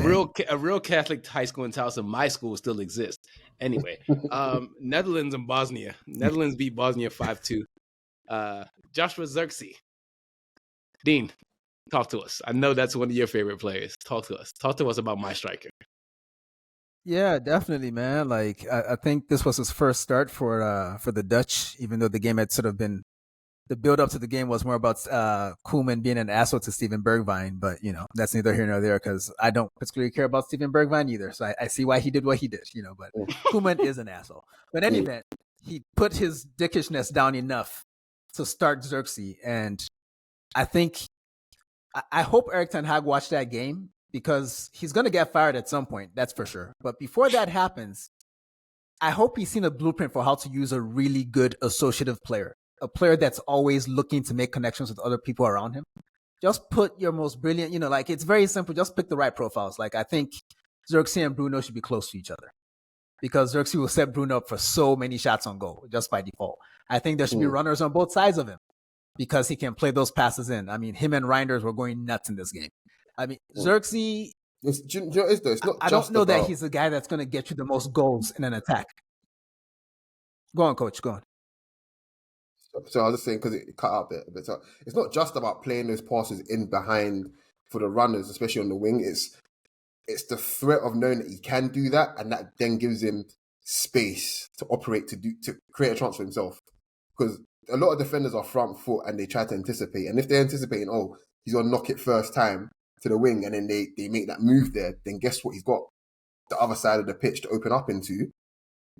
real Catholic high school in Towson, my school, still exists. Anyway, Netherlands and Bosnia. Netherlands beat Bosnia 5-2. Joshua Zirkzee. Deen, talk to us. I know that's one of your favorite players. Talk to us. Talk to us about my striker. Yeah, definitely, man. Like, I think this was his first start for the Dutch, even though the game had sort of been, the build up to the game was more about Koeman being an asshole to Steven Bergwijn, but that's neither here nor there because I don't particularly care about Steven Bergwijn either. So I see why he did what he did, but Koeman is an asshole. But in any event, he put his dickishness down enough to start Zirkzee, and I hope Erik ten Hag watched that game because he's going to get fired at some point, that's for sure. But before that happens, I hope he's seen a blueprint for how to use a really good associative player, a player that's always looking to make connections with other people around him. Just put your most brilliant, it's very simple. Just pick the right profiles. Like, I think Zirkzee and Bruno should be close to each other because Zirkzee will set Bruno up for so many shots on goal just by default. I think there should be runners on both sides of him because he can play those passes in. I mean, him and Reinders were going nuts in this game. I mean, Zirkzee, I don't know that he's the guy that's going to get you the most goals in an attack. Go on, coach. Go on. So I was just saying, because it cut out a bit. So it's not just about playing those passes in behind for the runners, especially on the wing. It's the threat of knowing that he can do that, and that then gives him space to operate, to create a chance for himself. Because a lot of defenders are front foot and they try to anticipate. And if they're anticipating, he's going to knock it first time to the wing, and then they make that move there, then guess what? He's got the other side of the pitch to open up into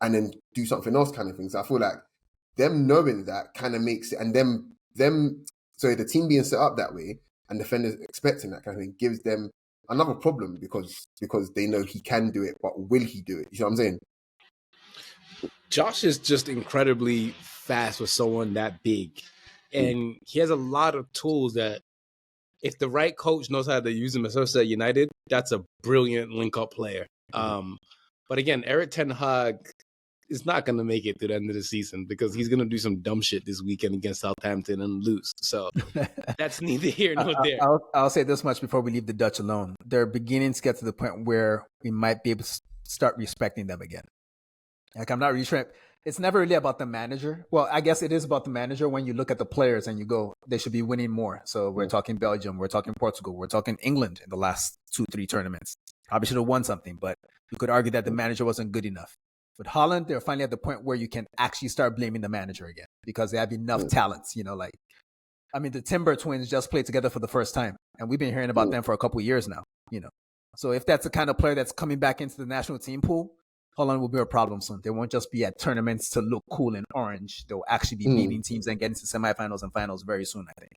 and then do something else kind of thing. So I feel like them knowing that kind of makes it, and the team being set up that way and defenders expecting that kind of thing gives them another problem because they know he can do it, but will he do it? You know what I'm saying? Josh is just incredibly fast for someone that big. And he has a lot of tools that if the right coach knows how to use him, especially at United, that's a brilliant link-up player. But again, Eric Ten Hag is not going to make it to the end of the season because he's going to do some dumb shit this weekend against Southampton and lose. So that's neither here nor there. I'll say this much before we leave the Dutch alone. They're beginning to get to the point where we might be able to start respecting them again. Like, I'm not really sure. It's never really about the manager. Well, I guess it is about the manager when you look at the players and you go, they should be winning more. So we're talking Belgium, we're talking Portugal, we're talking England in the last 2-3 tournaments. Probably should have won something, but you could argue that the manager wasn't good enough. With Holland, they're finally at the point where you can actually start blaming the manager again because they have enough talents, the Timber twins just played together for the first time, and we've been hearing about them for a couple of years now, So if that's the kind of player that's coming back into the national team pool, Holland will be a problem soon. They won't just be at tournaments to look cool in orange. They'll actually be beating teams and getting to semifinals and finals very soon, I think.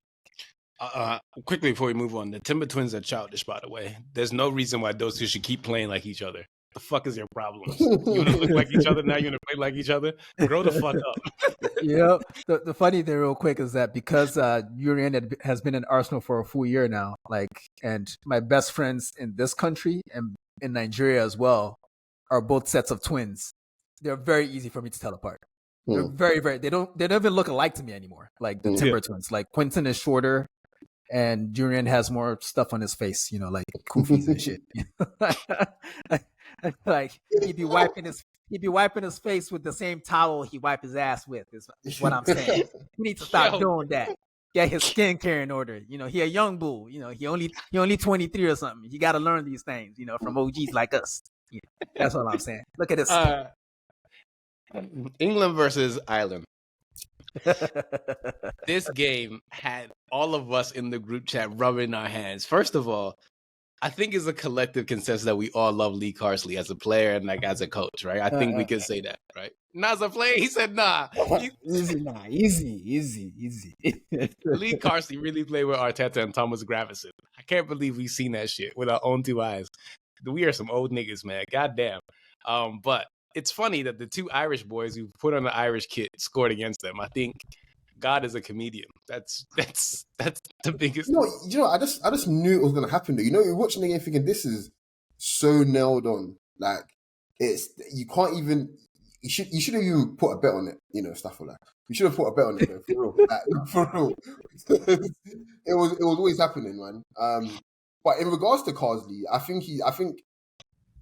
Quickly before we move on, the Timber twins are childish, by the way. There's no reason why those two should keep playing like each other. The fuck is your problem? You want to look like each other now? You want to play like each other? Grow the fuck up. The funny thing real quick is that because Urian has been in Arsenal for a full year now, and my best friends in this country and in Nigeria as well are both sets of twins. They're very easy for me to tell apart. They're very, very, they don't even look alike to me anymore. Like the Timber twins. Like Quinton is shorter and Durian has more stuff on his face, like koofies and shit. Like he'd be wiping his face with the same towel he wiped his ass with, is what I'm saying. He needs to stop doing that. Get his skincare in order. He a young bull. He only 23 or something. You got to learn these things, from OGs like us. That's what I'm saying. Look at this. England versus Ireland. This game had all of us in the group chat rubbing our hands. First of all, I think it's a collective consensus that we all love Lee Carsley as a player and as a coach, right? I think we could say that, right? Not as a player, he said, nah. Easy. Lee Carsley really played with Arteta and Thomas Gravison. I can't believe we've seen that shit with our own two eyes. We are some old niggas, man. Goddamn. But it's funny that the two Irish boys who put on the Irish kit scored against them. I think God is a comedian. That's the biggest. I just knew it was gonna happen. Though. You're watching the game thinking this is so nailed on. Like you can't even. You should have even put a bet on it. Stuff like that. You should have put a bet on it though, for real. For real. it was always happening, man. But in regards to Carsley, I think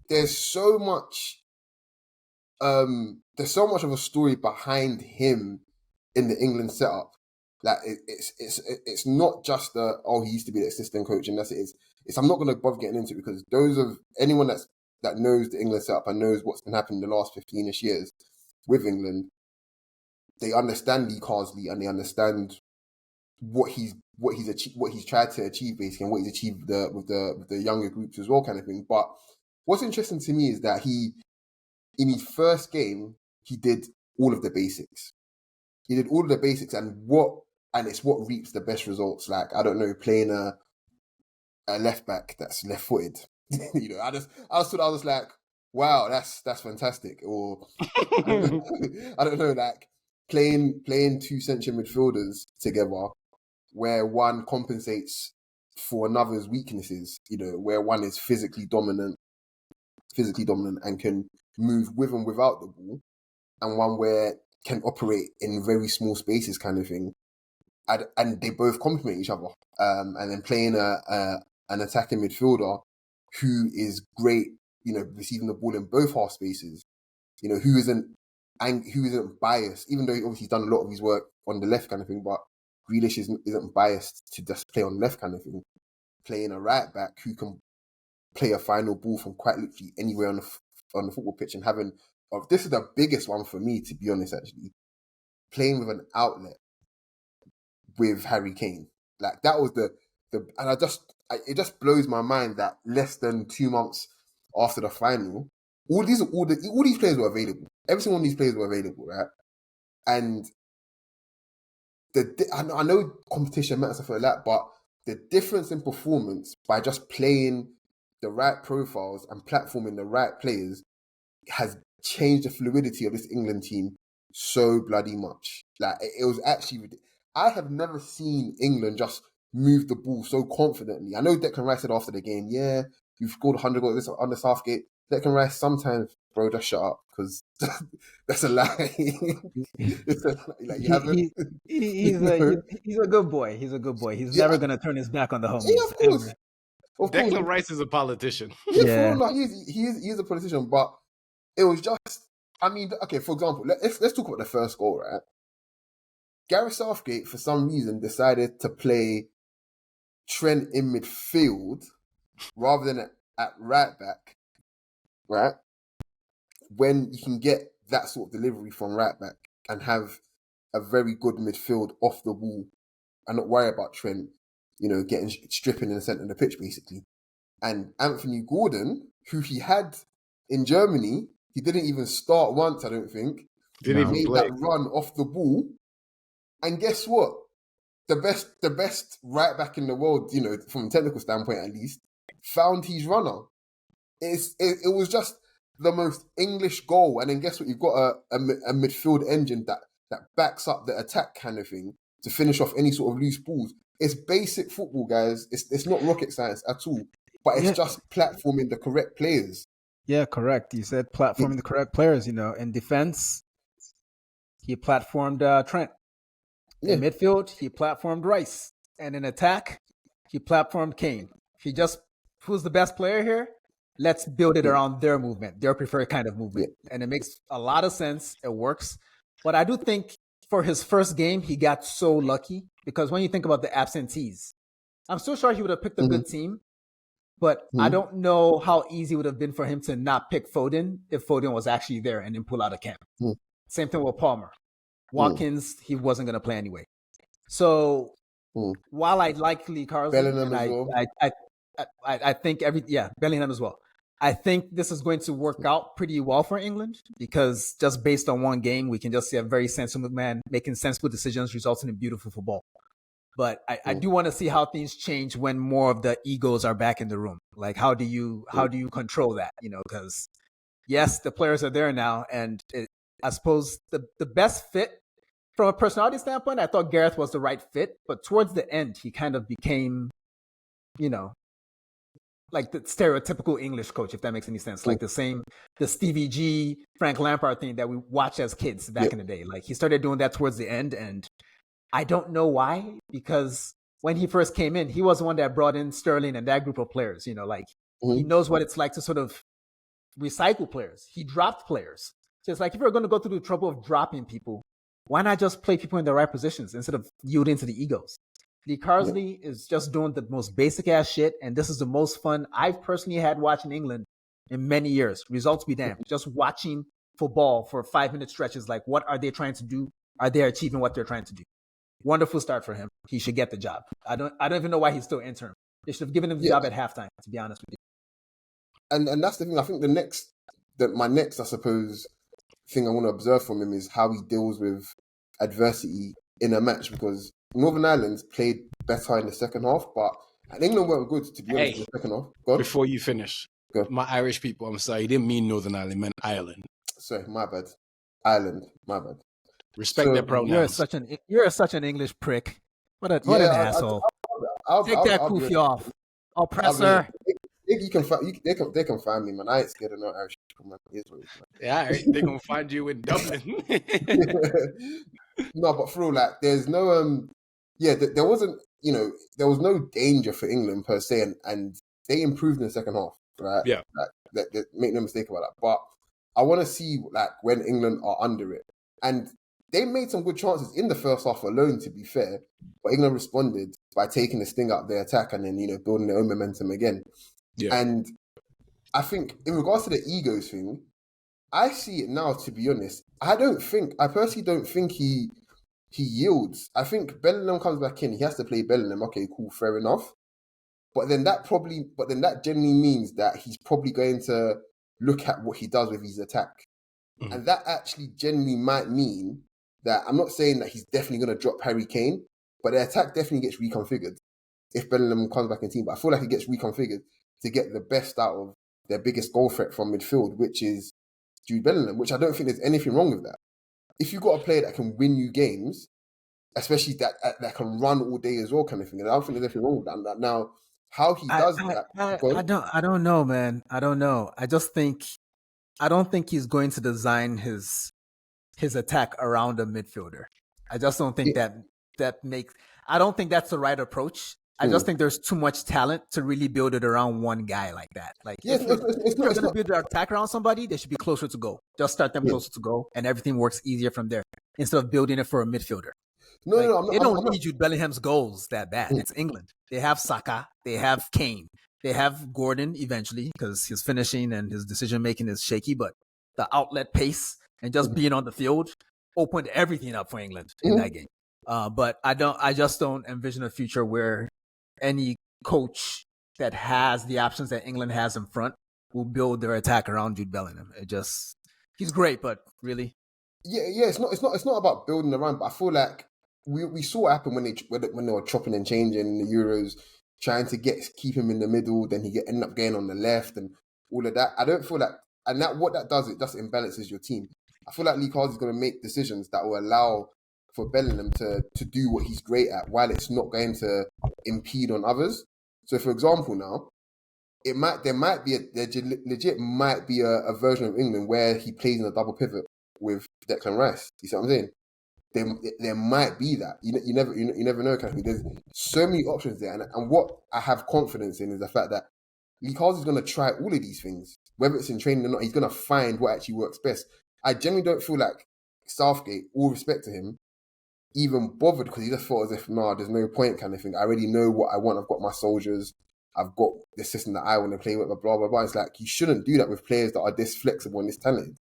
there's so much of a story behind him in the England setup that it's not just he used to be the assistant coach and that's it. It's I'm not going to bother getting into it because those of anyone that knows the England setup and knows what's been happening in the last 15ish years with England, they understand Lee Carsley and they understand what he's tried to achieve basically and what he's achieved with the younger groups as well, kind of thing. But what's interesting to me is that in his first game he did all of the basics. He did all of the basics and it's what reaps the best results. Like, I don't know, playing a left back that's left footed. I was like, wow, that's fantastic. Or I don't know, like playing two central midfielders together where one compensates for another's weaknesses, where one is physically dominant and can move with and without the ball, and one where can operate in very small spaces kind of thing. And they both complement each other. And then playing an attacking midfielder who is great, receiving the ball in both half spaces, who isn't biased, even though obviously he's done a lot of his work on the left kind of thing, but Grealish isn't biased to just play on the left kind of thing. Playing a right back who can play a final ball from quite literally anywhere on the football pitch and having, this is the biggest one for me, to be honest, actually, playing with an outlet with Harry Kane. Like that was and it just blows my mind that less than 2 months after the final, all these players were available. Every single one of these players were available, right? And I know competition matters and stuff like that, but the difference in performance by just playing the right profiles and platforming the right players has changed the fluidity of this England team so bloody much. Like, it was actually ridiculous. I have never seen England just move the ball so confidently. I know Declan Rice said after the game, yeah, you've scored 100 goals under Southgate. Declan Rice, sometimes, bro, just shut up, because that's a lie. It's a lie. Like, you haven't. He's a good boy. He's a good boy. He's never gonna turn his back on the homies. Yeah, of course. Ever. Of Declan course. Rice is a politician. Yeah, no, he's a politician, but it was just, I mean, okay, for example, let's talk about the first goal, right? Gareth Southgate, for some reason, decided to play Trent in midfield rather than at right back, right? When you can get that sort of delivery from right back and have a very good midfield off the ball and not worry about Trent, getting stripping in the centre of the pitch, basically. And Anthony Gordon, who he had in Germany, he didn't even start once, I don't think. Didn't even play. That run off the ball. And guess what? The best right back in the world, from a technical standpoint at least, found his runner. It was just the most English goal. And then guess what? You've got a midfield engine that backs up the attack kind of thing to finish off any sort of loose balls. It's basic football, guys. It's not rocket science at all. But it's just platforming the correct players. Yeah, correct. You said platforming the correct players. In defense, he platformed Trent. In midfield, he platformed Rice. And in attack, he platformed Kane. Who's the best player here? Let's build it around their movement, their preferred kind of movement. Yeah. And it makes a lot of sense. It works. But I do think for his first game, he got so lucky, because when you think about the absentees, I'm still sure he would have picked a good team. But I don't know how easy it would have been for him to not pick Foden if Foden was actually there and then pull out of camp. Same thing with Palmer. Watkins, he wasn't going to play anyway. So while I like Lee Carsley, Bellingham as well. I think Bellingham as well. I think this is going to work out pretty well for England, because just based on one game, we can just see a very sensible man making sensible decisions, resulting in beautiful football. But I do want to see how things change when more of the egos are back in the room. Like, how do you control that? Because yes, the players are there now, and I suppose the best fit from a personality standpoint, I thought Gareth was the right fit. But towards the end, he kind of became, like the stereotypical English coach, if that makes any sense. Like the Stevie G, Frank Lampard thing that we watched as kids back in the day. Like, he started doing that towards the end, and I don't know why, because when he first came in, he was the one that brought in Sterling and that group of players. He knows what it's like to sort of recycle players. He dropped players. So it's like, if you're going to go through the trouble of dropping people, why not just play people in the right positions instead of yielding to the egos? Lee Carsley is just doing the most basic ass shit, and this is the most fun I've personally had watching England in many years. Results be damned. Just watching football for 5-minute stretches, like, what are they trying to do? Are they achieving what they're trying to do? Wonderful start for him. He should get the job. I don't even know why he's still interim. They should have given him the job at halftime, to be honest with you. And that's the thing. I think my next, I suppose, thing I want to observe from him is how he deals with adversity in a match, because Northern Ireland played better in the second half, and England weren't good, to be honest, in the second half. Before you finish, my Irish people, I'm sorry, you didn't mean Northern Ireland, you meant Ireland. Sorry, my bad. Ireland, my bad. Respect their pronouns. You're such an English prick. What an asshole. Take that kufi off. Oppressor. They can find me, man. I ain't scared of no Irish people, man. Yeah, they're gonna find you in Dublin. No, but for real, like, there's no there wasn't, there was no danger for England per se, and they improved in the second half, right? Yeah. Like, make no mistake about that. But I want to see, like, when England are under it, and they made some good chances in the first half alone, to be fair. But England responded by taking the sting out of their attack and then, building their own momentum again. Yeah. And I think in regards to the egos thing, I see it now, to be honest. I personally don't think he yields. I think Bellingham comes back in, he has to play Bellingham. Okay, cool, fair enough. But then that generally means that he's probably going to look at what he does with his attack. Mm-hmm. And that actually generally might mean that, I'm not saying that he's definitely going to drop Harry Kane, but the attack definitely gets reconfigured. if Bellingham comes back in team. But I feel like it gets reconfigured to get the best out of their biggest goal threat from midfield, which is Jude Bellingham, which I don't think there's anything wrong with that. If you've got a player that can win you games, especially that can run all day as well, kind of thing, and I don't think there's anything wrong with that. Now, how he does that, I don't know, man. I don't know. I don't think he's going to design his attack around a midfielder. I just don't think that makes. I don't think that's the right approach. I just think there's too much talent to really build it around one guy like that. Like, if you're going to build their attack around somebody, they should be closer to goal. Just start them closer to goal, and everything works easier from there instead of building it for a midfielder. No, they don't need Jude Bellingham's goals that bad. It's England. They have Saka. They have Kane. They have Gordon eventually because his finishing and his decision making is shaky, but the outlet pace and just being on the field opened everything up for England in that game. But I just don't envision a future where any coach that has the options that England has in front will build their attack around Jude Bellingham. He's great, but really, it's not about building around. But I feel like we saw what happened when they were chopping and changing in the Euros, trying to keep him in the middle. Then he ended up getting on the left and all of that. I don't feel like, and that what that does, it just imbalances your team. I feel like Lee Carsley is going to make decisions that will allow for Bellingham to do what he's great at, while it's not going to impede on others. So, for example, now there might be a version of England where he plays in a double pivot with Declan Rice. You see what I'm saying? There might be that. You never know, kind of thing. There's so many options there, and what I have confidence in is the fact that Lee Carsley is going to try all of these things, whether it's in training or not. He's going to find what actually works best. I genuinely don't feel like Southgate, all respect to him, even bothered, because he just thought as if, there's no point, kind of thing. I already know what I want. I've got my soldiers. I've got the system that I want to play with, blah, blah, blah. It's like, you shouldn't do that with players that are this flexible and this talented.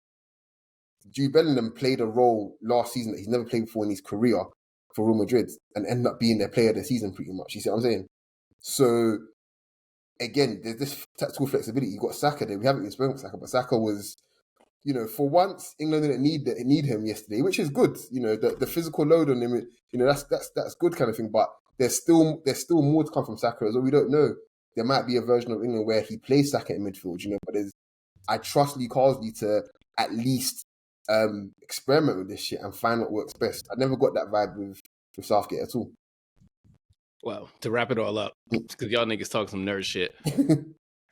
Jude Bellingham played a role last season that he's never played before in his career for Real Madrid and ended up being their player of the season pretty much. You see what I'm saying? So, again, there's this tactical flexibility. You've got Saka there. We haven't even spoken about Saka, but Saka was, for once, England didn't need him yesterday, which is good. The physical load on him, that's good kind of thing. But there's still more to come from Saka as well. We don't know. There might be a version of England where he plays Saka in midfield, but I trust Lee Carsley to at least experiment with this shit and find what works best. I never got that vibe with Southgate at all. Well, to wrap it all up, because y'all niggas talk some nerd shit.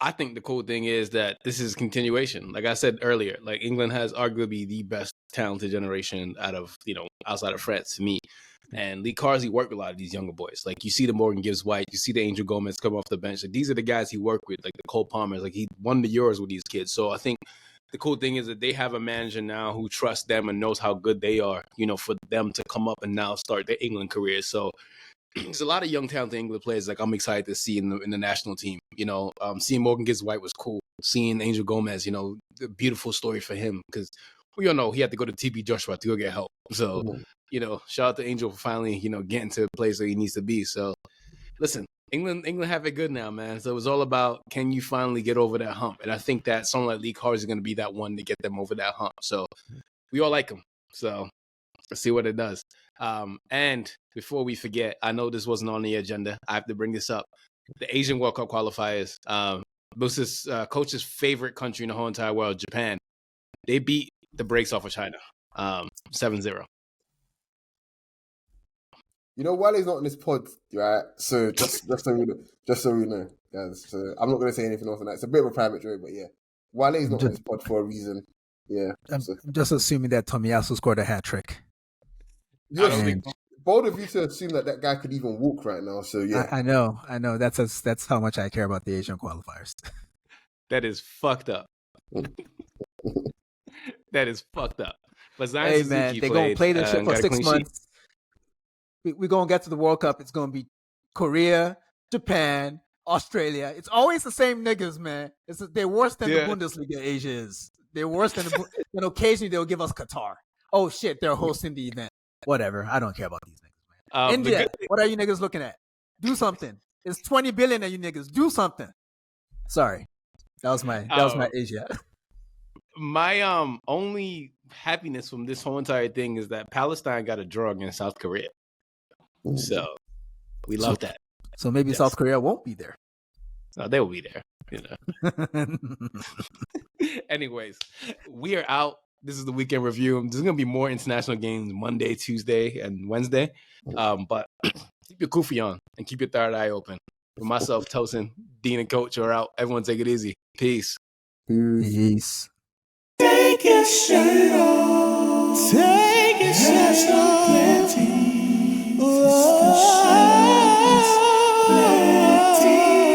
I think the cool thing is that this is continuation. Like I said earlier, like England has arguably the best talented generation outside of France to me. And Lee Carsley worked with a lot of these younger boys. Like you see the Morgan Gibbs-White, you see the Angel Gomez come off the bench. Like these are the guys he worked with, like the Cole Palmers. Like he won the Euros with these kids. So I think the cool thing is that they have a manager now who trusts them and knows how good they are, for them to come up and now start their England careers. So there's a lot of young talented England players like I'm excited to see in the national team. Seeing Morgan Gibbs-White was cool. Seeing Angel Gomez, the beautiful story for him because we all know he had to go to TB Joshua to go get help. So, shout out to Angel for finally, getting to a place where he needs to be. So, listen, England have it good now, man. So it's all about, can you finally get over that hump? And I think that someone like Lee Carsley is going to be that one to get them over that hump. So we all like him. So let's see what it does. And before we forget, I know this wasn't on the agenda. I have to bring this up. The Asian World Cup qualifiers. This is coach's favorite country in the whole entire world, Japan. They beat the brakes off of China, 7-0. Wale's not in this pod, right? So just so we know, guys. So I'm not going to say anything else on that. It's a bit of a private joke, but yeah, Wale's not in this pod for a reason. Yeah, I'm just assuming that Tomiyasu scored a hat trick. Bold of you to assume that guy could even walk right now. So yeah, I know. That's how much I care about the Asian qualifiers. That is fucked up. That is fucked up. But Zion hey man, they're gonna play this shit for 6 months. We're gonna get to the World Cup. It's gonna be Korea, Japan, Australia. It's always the same niggas, man. They're worse than the Bundesliga. Asia is. They're worse than and occasionally they'll give us Qatar. Oh shit, they're hosting the event. Whatever. I don't care about these niggas, man. India, what are you niggas looking at? Do something. It's 20 billion of you niggas. Do something. Sorry. That was my Asia. My only happiness from this whole entire thing is that Palestine got a draw against South Korea. So we love that. So maybe Yes. South Korea won't be there. They will be there. Anyways, we are out. This is the weekend review. There's going to be more international games Monday, Tuesday, and Wednesday. But keep your kufi on and keep your third eye open. For myself, Tosin, Deen, and Coach are out. Everyone take it easy. Peace. Peace. Take your shirt off. Take your shirt off.